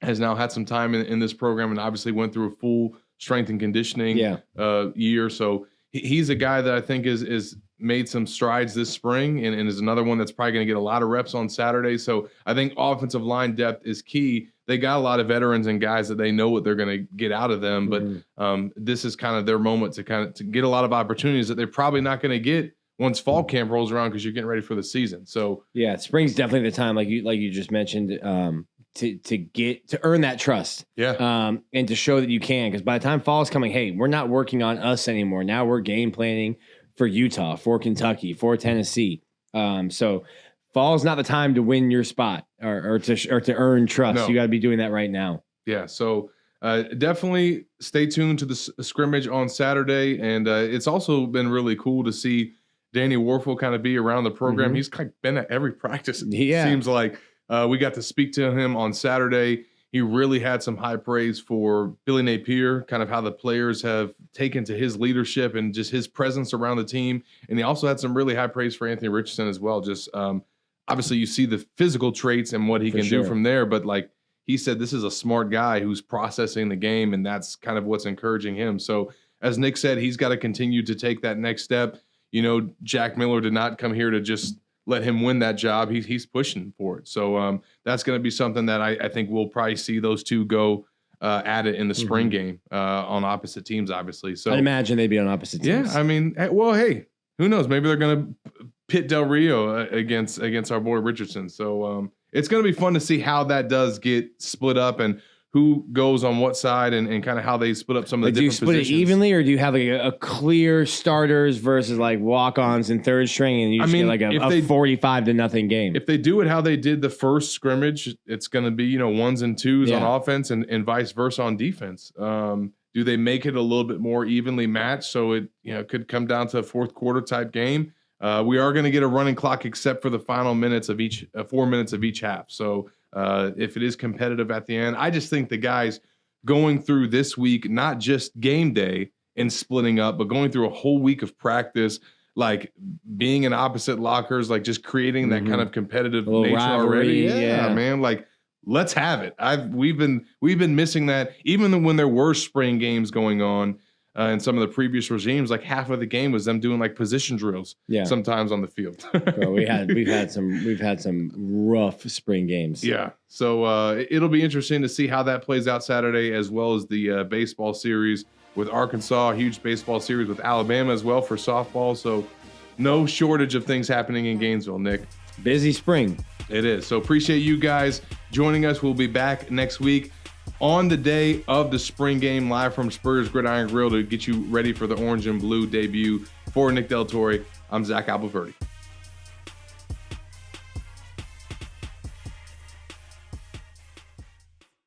has now had some time in this program, and obviously went through a full strength and conditioning year. So he's a guy that I think is made some strides this spring, and is another one that's probably going to get a lot of reps on Saturday. So I think offensive line depth is key. They got a lot of veterans and guys that they know what they're going to get out of them, but this is kind of their moment to get a lot of opportunities that they're probably not going to get once fall camp rolls around, because you're getting ready for the season. So yeah, spring's definitely the time, like you just mentioned, to earn that trust. Yeah. And to show that you can, because by the time fall is coming, hey, we're not working on us anymore. Now we're game planning for Utah, for Kentucky, for Tennessee. So fall is not the time to win your spot or to earn trust. No. You got to be doing that right now. Yeah. So definitely stay tuned to the scrimmage on Saturday. And it's also been really cool to see Danny Warfel kind of be around the program. He's kind of been at every practice. It seems like we got to speak to him on Saturday. He really had some high praise for Billy Napier, kind of how the players have taken to his leadership and just his presence around the team. And he also had some really high praise for Anthony Richardson as well. Just obviously you see the physical traits and what he can do from there. But like he said, this is a smart guy who's processing the game, and that's kind of what's encouraging him. So as Nick said, he's got to continue to take that next step. Jack Miller did not come here to just let him win that job. He's pushing for it. So that's going to be something that I think we'll probably see those two go at it in the spring game on opposite teams, obviously. So I'd imagine they'd be on opposite teams. Yeah, I mean, well, hey, who knows? Maybe they're going to pit Del Rio against our boy Richardson. So it's going to be fun to see how that does get split up and who goes on what side and kind of how they split up some of the different positions. Do you split it evenly, or do you have like a clear starters versus like walk-ons in third string, and you just get like a 45-0 game? If they do it how they did the first scrimmage, it's going to be, 1s and 2s on offense and vice versa on defense. Do they make it a little bit more evenly matched so it could come down to a fourth quarter type game? We are going to get a running clock except for the final minutes of each 4 minutes of each half. So if it is competitive at the end, I just think the guys going through this week, not just game day and splitting up, but going through a whole week of practice, like being in opposite lockers, like just creating that kind of competitive nature already. Yeah, man. Like, let's have it. We've been missing that. Even when there were spring games going on, in some of the previous regimes, like half of the game was them doing like position drills sometimes on the field. Bro, we've had some rough spring games. Yeah. So it'll be interesting to see how that plays out Saturday, as well as the baseball series with Arkansas, a huge baseball series with Alabama as well for softball. So no shortage of things happening in Gainesville, Nick. Busy spring. It is. So appreciate you guys joining us. We'll be back next week on the day of the spring game, live from Spurs Gridiron Grill to get you ready for the orange and blue debut. For Nick Del Torre, I'm Zach Abolverdi.